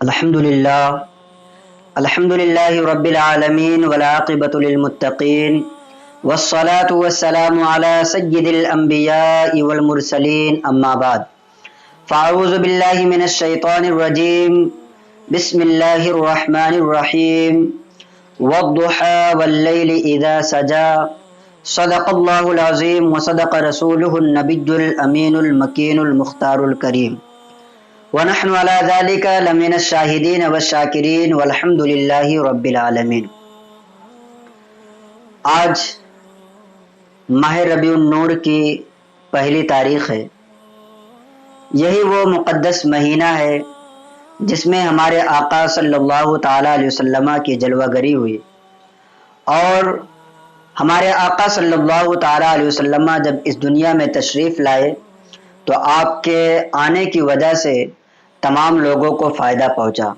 الحمد للہ رب العالمین والعاقبۃ للمتقین والصلاة والسلام علی سید الانبیاء والمرسلین اما بعد فاعوذ باللہ من الشیطان الرجیم بسم اللہ الرحمن الرحیم والضحى واللیل اذا سجا صدق اللہ العظیم وصدق رسولہ النبی الامین المکین المختار الکریم ونحن على ذلك لمن الشاہدین والشاکرین والحمد للہ رب العالمین۔ آج ماہ ربیع النور کی پہلی تاریخ ہے۔ یہی وہ مقدس مہینہ ہے جس میں ہمارے آقا صلی اللہ تعالی علیہ وسلم کی جلوہ گری ہوئی، اور ہمارے آقا صلی اللہ تعالی علیہ وسلم جب اس دنیا میں تشریف لائے تو آپ کے آنے کی وجہ سے تمام لوگوں کو فائدہ پہنچا۔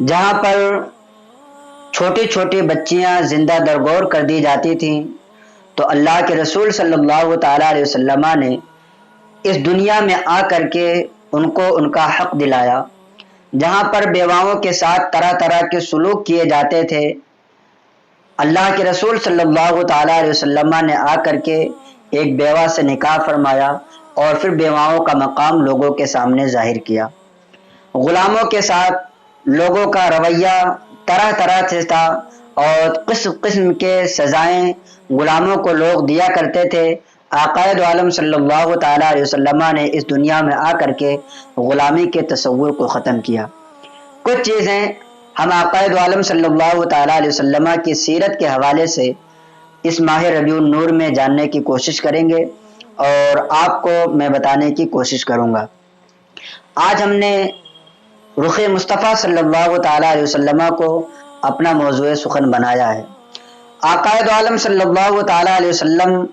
جہاں پر چھوٹی چھوٹی بچیاں زندہ درگور کر دی جاتی تھیں تو اللہ کے رسول صلی اللہ تعالی علیہ وسلم نے اس دنیا میں آ کر کے ان کو ان کا حق دلایا۔ جہاں پر بیواؤں کے ساتھ طرح طرح کے سلوک کیے جاتے تھے، اللہ کے رسول صلی اللہ تعالی علیہ وسلم نے آ کر کے ایک بیوہ سے نکاح فرمایا اور پھر بیواؤں کا مقام لوگوں کے سامنے ظاہر کیا۔ غلاموں کے ساتھ لوگوں کا رویہ طرح طرح سے تھا اور قسم قسم کے سزائیں غلاموں کو لوگ دیا کرتے تھے۔ آقائد عالم صلی اللہ تعالی علیہ وسلم نے اس دنیا میں آ کر کے غلامی کے تصور کو ختم کیا۔ کچھ چیزیں ہم آقائد عالم صلی اللہ تعالی علیہ وسلم کی سیرت کے حوالے سے اس ماہ ربیع النور میں جاننے کی کوشش کریں گے اور آپ کو میں بتانے کی کوشش کروں گا۔ آج ہم نے رخ مصطفیٰ صلی اللہ تعالی علیہ وسلم کو اپنا موضوع سخن بنایا ہے۔ آقائد عالم صلی اللہ تعالی علیہ وسلم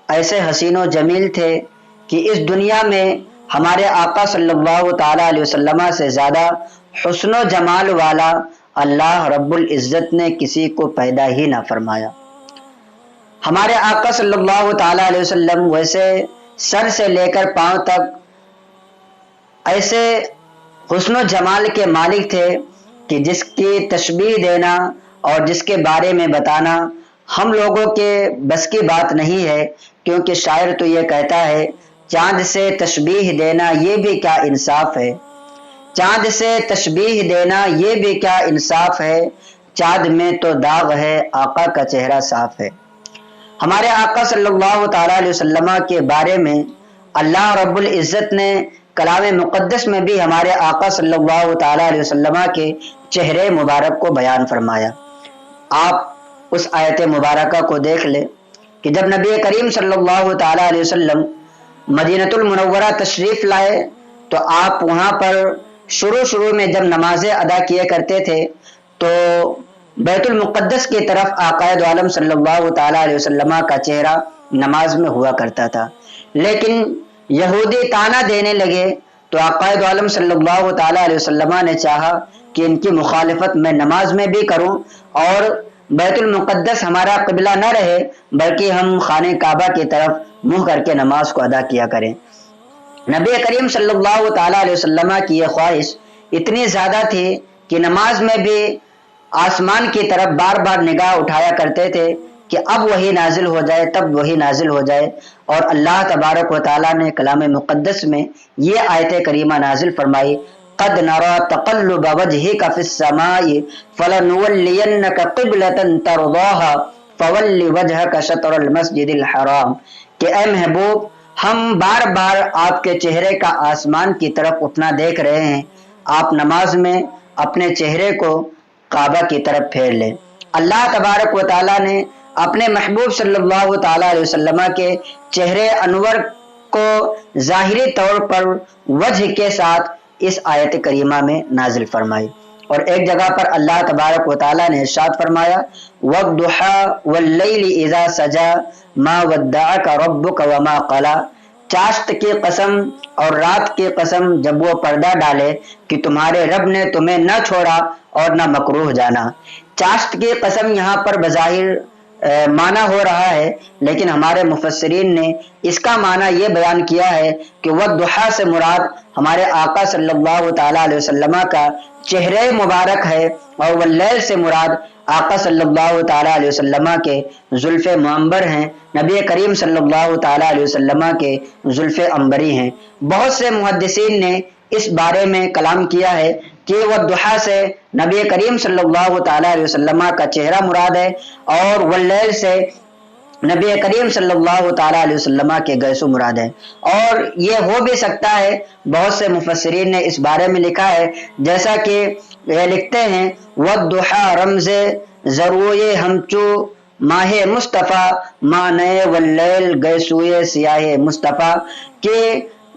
ایسے حسین و جمیل تھے کہ اس دنیا میں ہمارے آقا صلی اللہ تعالی علیہ وسلم سے زیادہ حسن و جمال والا اللہ رب العزت نے کسی کو پیدا ہی نہ فرمایا۔ ہمارے آقا صلی اللہ تعالی علیہ وسلم ویسے سر سے لے کر پاؤں تک ایسے حسن و جمال کے مالک تھے کہ جس کی تشبیہ دینا اور جس کے بارے میں بتانا ہم لوگوں کے بس کی بات نہیں ہے، کیونکہ شاعر تو یہ کہتا ہے چاند سے تشبیہ دینا یہ بھی کیا انصاف ہے، چاند سے تشبیہ دینا یہ بھی کیا انصاف ہے، چاند میں تو داغ ہے آقا کا چہرہ صاف ہے۔ ہمارے آقا صلی اللہ تعالی علیہ وسلم کے بارے میں اللہ رب العزت نے کلام مقدس میں بھی ہمارے آقا صلی اللہ تعالی علیہ وسلم کے چہرے مبارک کو بیان فرمایا۔ آپ اس آیت مبارکہ کو دیکھ لیں کہ جب نبی کریم صلی اللہ تعالی علیہ وسلم مدینۃ المنورہ تشریف لائے تو آپ وہاں پر شروع میں جب نمازیں ادا کیے کرتے تھے تو بیت المقدس کی طرف آقائد عالم صلی اللہ تعالی علیہ وسلم کا چہرہ نماز میں ہوا کرتا تھا، لیکن یہودی طعنہ دینے لگے تو آقائد عالم صلی اللہ تعالی علیہ وسلم نے چاہا کہ ان کی مخالفت میں نماز میں بھی کروں اور بیت المقدس ہمارا قبلہ نہ رہے بلکہ ہم خانہ کعبہ کی طرف منہ کر کے نماز کو ادا کیا کریں۔ نبی کریم صلی اللہ تعالی علیہ وسلم کی یہ خواہش اتنی زیادہ تھی کہ نماز میں بھی آسمان کی طرف بار بار نگاہ اٹھایا کرتے تھے کہ اب وہی نازل ہو جائے، تب وہی نازل ہو جائے، اور اللہ تبارک و تعالیٰ نے کلام مقدس میں یہ آیت کریمہ نازل فرمائی، قد نرى تقلب وجهك في السماء فلنولينك قبلة ترضاها فول وجهك شطر المسجد الحرام، کہ اے محبوب ہم بار بار آپ کے چہرے کا آسمان کی طرف اٹھنا دیکھ رہے ہیں، آپ نماز میں اپنے چہرے کو کعبہ کی طرف پھیر لیں۔ اللہ تبارک و تعالیٰ نے اپنے محبوب صلی اللہ تعالی علیہ وسلم کے چہرے انور کو ظاہری طور پر وجہ کے ساتھ اس آیت کریمہ میں نازل فرمائی، اور ایک جگہ پر اللہ تبارک و تعالیٰ نے ارشاد فرمایا وَالضُّحَى وَاللَّيْلِ إِذَا سَجَى مَا وَدَّعَكَ رَبُّكَ وَمَا قَلَى، چاشت کی قسم اور رات کی قسم جب وہ پردہ ڈالے کہ تمہارے رب نے تمہیں نہ چھوڑا اور نہ مکروہ جانا۔ چاشت کی قسم یہاں پر بظاہر معنی ہو رہا ہے، لیکن ہمارے مفسرین نے اس کا معنی یہ بیان کیا ہے کہ والضحیٰ سے مراد ہمارے آقا صلی اللہ تعالی علیہ وسلم کا چہرہ مبارک ہے، اور واللیل سے مراد آقا صلی اللہ تعالی علیہ وسلم کے زلف معمبر ہیں، نبی کریم صلی اللہ تعالی علیہ وسلم کے زلف عنبری ہیں۔ بہت سے محدثین نے اس بارے میں کلام کیا ہے کہ والضحیٰ سے نبی کریم صلی اللہ تعالی علیہ وسلم کا چہرہ مراد ہے، اور واللیل سے نبی کریم صلی اللہ تعالی علیہ وسلم کے گیسو مراد ہے۔ اور یہ ہو بھی سکتا ہے، بہت سے مفسرین نے اس بارے میں لکھا ہے، جیسا کہ یہ لکھتے ہیں والضحیٰ رمز ضروئے ہمچو ماہ مصطفیٰ مانے واللیل گیسوئے سیاہ مصطفیٰ، کہ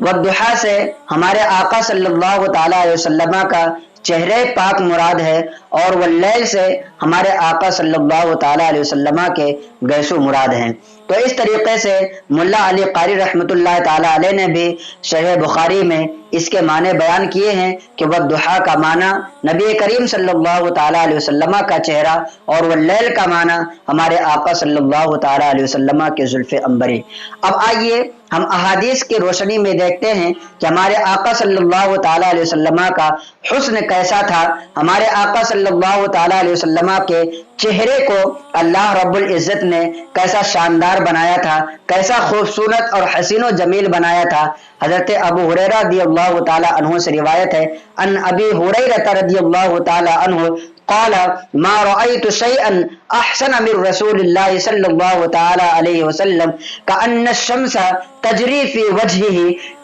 والضحیٰ سے ہمارے آقا صلی اللہ تعالی علیہ وسلم کا چہرے پاک مراد ہے، اور واللیل سے ہمارے آقا صلی اللہ تعالی علیہ وسلم کے گیسو مراد ہیں۔ تو اس طریقے سے ملا علی قاری رحمۃ اللہ تعالی علیہ نے بھی شرح بخاری میں اس کے معنی بیان کیے ہیں کہ والضحیٰ کا معنی نبی کریم صلی اللہ تعالی علیہ وسلم کا چہرہ، اور واللیل کا معنی ہمارے آقا صلی اللہ تعالی علیہ وسلم کے زلف عنبری۔ اب آئیے ہم احادیث کی روشنی میں دیکھتے ہیں کہ ہمارے آقا صلی اللہ تعالی علیہ وسلم کا حسن کیسا تھا۔ ہمارے آقا صلی اللہ تعالی علیہ وسلم کے چہرے کو اللہ رب العزت نے کیسا شاندار بنایا تھا، کیسا خوبصورت اور حسین و جمیل بنایا تھا۔ حضرت ابو ہریرہ رضی اللہ تعالی عنہ سے روایت ہے، ان ابی ہریرہ رضی اللہ تعالی عنہ قال ما رأيت شيئا احسن من رسول الله صلى الله تعالی علیہ وسلم كأن الشمس تجری فی وجہہ۔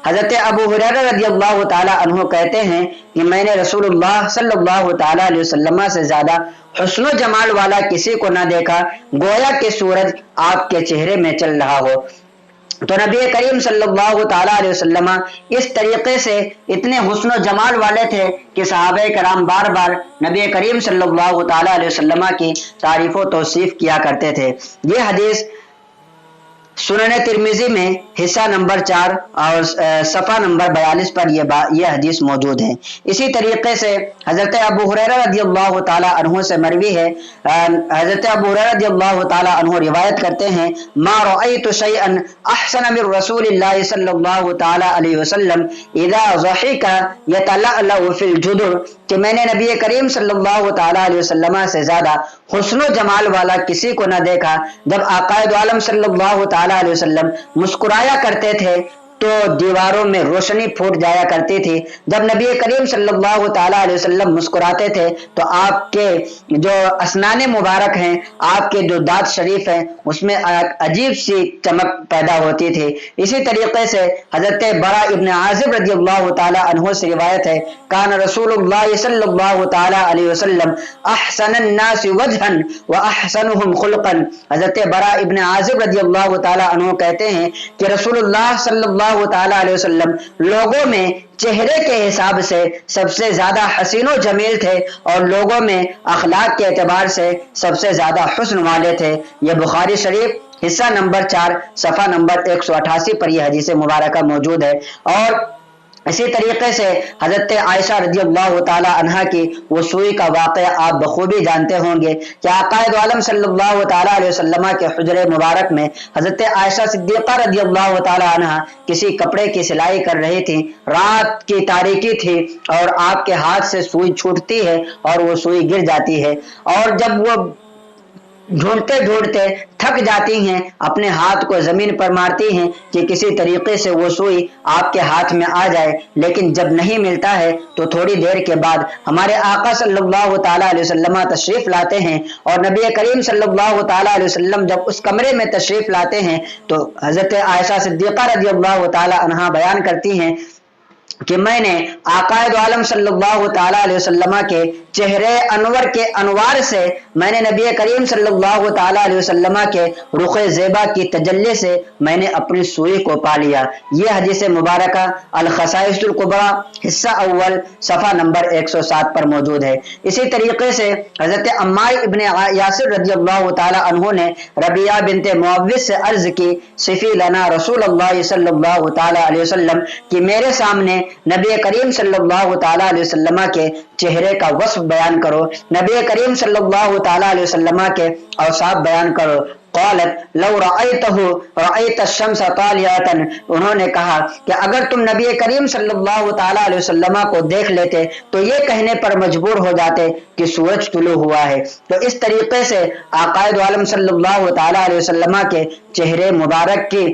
حضرت ابو ہریرہ رضی اللہ تعالی عنہ کہتے ہیں کہ میں نے رسول اللہ صلی اللہ تعالی علیہ وسلم سے زیادہ حسن و جمال والا کسی کو نہ دیکھا، گویا کہ سورج آپ کے چہرے میں چل رہا ہو۔ تو نبی کریم صلی اللہ تعالی علیہ وسلم اس طریقے سے اتنے حسن و جمال والے تھے کہ صحابہ کرام بار بار نبی کریم صلی اللہ تعالی علیہ وسلم کی تعریف و توصیف کیا کرتے تھے۔ یہ حدیث سنن ترمذی میں حصہ نمبر 4 اور صفحہ نمبر 42 پر یہ حدیث موجود ہے۔ اسی طریقے سے حضرت ابو ہریرہ رضی اللہ تعالی عنہ سے مروی ہے، حضرت ابو ہریرہ رضی اللہ تعالی عنہ روایت کرتے ہیں ما رأيت شيئا احسن من رسول الله صلی اللہ تعالی علیہ وسلم اذا ضحك يتلألأ في الجدر، کہ میں نے نبی کریم صلی اللہ تعالی علیہ وسلم سے زیادہ حسن و جمال والا کسی کو نہ دیکھا جب آقائد عالم صلی اللہ تعالی علیہ وسلم مسکرایا کرتے تھے تو دیواروں میں روشنی پھوٹ جایا کرتی تھی۔ جب نبی کریم صلی اللہ تعالی علیہ وسلم مسکراتے تھے تو آپ کے جو اسنان مبارک ہیں، آپ کے جو دانت شریف ہیں، اس میں عجیب سی چمک پیدا ہوتی تھی۔ اسی طریقے سے حضرت برا ابن عازب رضی اللہ تعالی عنہ سے روایت ہے کان رسول اللہ صلی اللہ تعالی علیہ وسلم احسن الناس وجہا واحسنهم خلقا۔ حضرت برا ابن عازب رضی اللہ تعالی عنہ کہتے ہیں کہ رسول اللہ صلی اللہ تعالی علیہ وسلم لوگوں میں چہرے کے حساب سے سب سے زیادہ حسین و جمیل تھے، اور لوگوں میں اخلاق کے اعتبار سے سب سے زیادہ حسن والے تھے۔ یہ بخاری شریف حصہ نمبر 4 صفحہ نمبر 188 پر یہ حدیث مبارکہ موجود ہے۔ اور اسی طریقے سے حضرت عائشہ رضی اللہ تعالی عنہا کی وہ سوئی کا واقعہ آپ بخوبی جانتے ہوں گے کہ آقائد عالم صلی اللہ تعالی علیہ وسلم کے حجرے مبارک میں حضرت عائشہ صدیقہ رضی اللہ تعالی عنہا کسی کپڑے کی سلائی کر رہی تھی، رات کی تاریکی تھی اور آپ کے ہاتھ سے سوئی چھوٹتی ہے اور وہ سوئی گر جاتی ہے، اور جب وہ ڈھونڈتے ڈھونڈتے تھک جاتی ہیں، اپنے ہاتھ کو زمین پر مارتی ہیں کہ کسی طریقے سے وہ سوئی آپ کے ہاتھ میں آ جائے، لیکن جب نہیں ملتا ہے تو تھوڑی دیر کے بعد ہمارے آقا صلی اللہ تعالی علیہ وسلم تشریف لاتے ہیں، اور نبی کریم صلی اللہ تعالی علیہ وسلم جب اس کمرے میں تشریف لاتے ہیں تو حضرت عائشہ صدیقہ رضی اللہ تعالی عنہا بیان کرتی ہیں کہ میں نے آقائد عالم صلی اللہ تعالی علیہ وسلم کے چہرے انور کے انوار سے میں نے نبی کریم صلی اللہ تعالی علیہ وسلم کے رخ زیبا کی تجلی سے میں نے اپنی سوئی کو پا لیا۔ یہ حدیث مبارکہ الخصائص الکبریٰ حصہ اول صفحہ نمبر 107 پر موجود ہے۔ اسی طریقے سے حضرت عمار ابن یاسر رضی اللہ تعالی عنہ نے ربیعہ بنت معوذ سے عرض کی صفی لنا رسول اللہ صلی اللہ تعالی علیہ وسلم کہ میرے سامنے نبی کریم صلی اللہ تعالی علیہ وسلم کے چہرے کا وصف بیان کرو، نبی کریم صلی اللہ تعالی علیہ وسلم کے اوصاف بیان کرو۔ قالت لو رأيته رأيت الشمس طالعة، انہوں نے کہا کہ اگر تم نبی کریم صلی اللہ تعالی علیہ وسلم کو دیکھ لیتے تو یہ کہنے پر مجبور ہو جاتے کہ سورج طلوع ہوا ہے۔ تو اس طریقے سے عقائد عالم صلی اللہ تعالی علیہ وسلم کے چہرے مبارک کی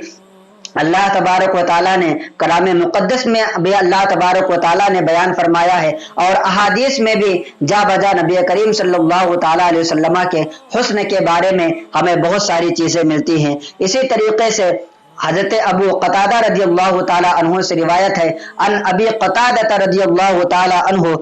اللہ تبارک و تعالیٰ نے کلام مقدس میں بھی اللہ تبارک و تعالیٰ نے بیان فرمایا ہے، اور احادیث میں بھی جا بجا نبی کریم صلی اللہ تعالیٰ علیہ وسلم کے حسن کے بارے میں ہمیں بہت ساری چیزیں ملتی ہیں۔ اسی طریقے سے حضرت ابو قتادہ رضی اللہ تعالیٰ عنہ سے روایت ہے، ان ابی قتادہ رضی اللہ تعالیٰ عنہ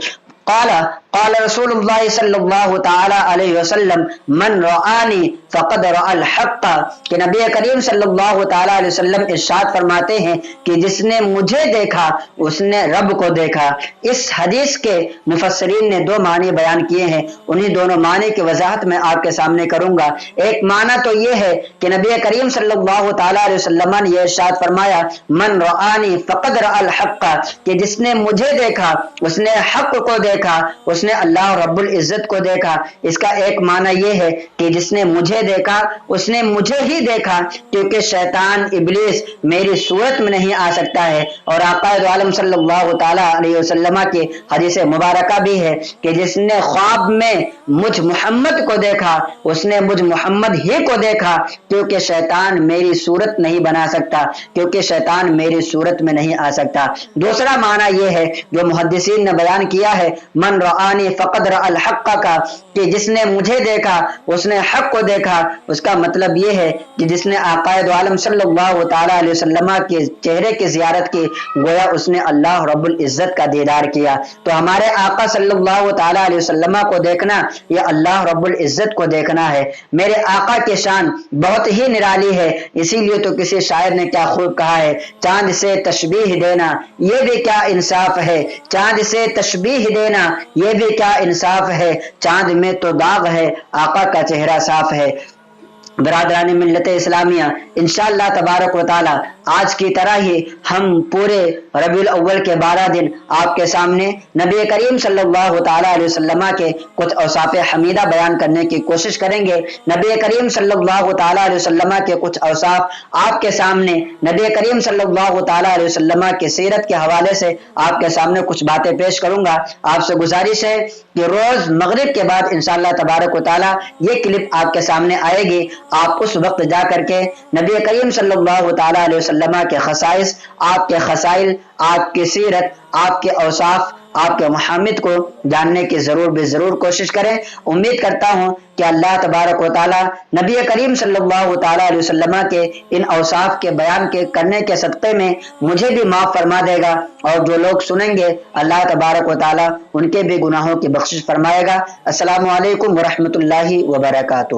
قال قال رسول اللہ صلی اللہ تعالی علیہ وسلم من رآنی فقد رأى الحق، کہ نبی کریم صلی اللہ تعالی علیہ وسلم ارشاد فرماتے ہیں کہ جس نے مجھے دیکھا اس نے رب کو دیکھا۔ اس حدیث کے مفسرین نے دو معنی بیان کیے ہیں، انہی دونوں معنی کی وضاحت میں آپ کے سامنے کروں گا۔ ایک معنی تو یہ ہے کہ نبی کریم صلی اللہ تعالی علیہ وسلم نے یہ ارشاد فرمایا من رآنی فقد رأى الحق، کہ جس نے مجھے دیکھا اس نے حق کو دیکھا، اس نے اللہ رب العزت کو دیکھا۔ اس کا ایک معنی یہ ہے کہ جس نے مجھے دیکھا اس نے مجھے ہی دیکھا، کیونکہ شیطان ابلیس میری صورت میں نہیں آ سکتا ہے۔ اور آقا عالم صلی اللہ تعالی علیہ وسلم کی حدیث مبارکہ بھی ہے کہ جس نے خواب میں مجھ محمد کو دیکھا اس نے مجھ محمد ہی کو دیکھا، کیونکہ شیطان میری صورت نہیں بنا سکتا، کیونکہ شیطان میری صورت میں نہیں آ سکتا۔ دوسرا معنی یہ ہے جو محدثین نے بیان کیا ہے من رآنی فقد رأى الحق کا، کہ جس نے مجھے دیکھا اس نے حق کو دیکھا۔ اس کا مطلب یہ ہے کہ جس نے عقائد عالم صلی اللہ تعالی علیہ وسلم کے چہرے کی زیارت کی گویا اس نے اللہ رب العزت کا دیدار کیا۔ تو ہمارے آقا صلی اللہ تعالی علیہ وسلم کو دیکھنا یہ اللہ رب العزت کو دیکھنا ہے۔ میرے آقا کی شان بہت ہی نرالی ہے، اسی لیے تو کسی شاعر نے کیا خوب کہا ہے، چاند سے تشبیہ دینا یہ بھی کیا انصاف ہے، چاند سے تشبیہ دینا یہ بھی کیا انصاف ہے، چاند میں تو داغ ہے آقا کا چہرہ صاف ہے۔ برادران ملت اسلامیہ، انشاءاللہ تبارک و تعالی آج کی طرح ہی ہم پورے ربیع الاول کے 12 دن آپ کے سامنے نبی کریم صلی اللہ تعالی علیہ وسلم کے کچھ اوصاف حمیدہ بیان کرنے کی کوشش کریں گے۔ نبی کریم صلی اللہ تعالی علیہ وسلم کے کچھ اوصاف آپ کے سامنے، نبی کریم صلی اللہ تعالی علیہ وسلم کی سیرت کے حوالے سے آپ کے سامنے کچھ باتیں پیش کروں گا۔ آپ سے گزارش ہے کہ روز مغرب کے بعد انشاءاللہ تبارک و تعالی یہ کلپ آپ کے سامنے آئے گی، آپ اس وقت جا کر کے نبی کریم صلی اللہ تعالی علیہ وسلم کے خصائص، آپ کے خصائل، آپ کی سیرت، آپ کے اوصاف، آپ کے محامد کو جاننے کی ضرور کوشش کریں۔ امید کرتا ہوں کہ اللہ تبارک و تعالی نبی کریم صلی اللہ تعالی علیہ وسلم کے ان اوصاف کے بیان کے کرنے کے صدقے میں مجھے بھی معاف فرما دے گا، اور جو لوگ سنیں گے اللہ تبارک و تعالی ان کے بھی گناہوں کی بخشش فرمائے گا۔ السلام علیکم ورحمۃ اللہ وبرکاتہ۔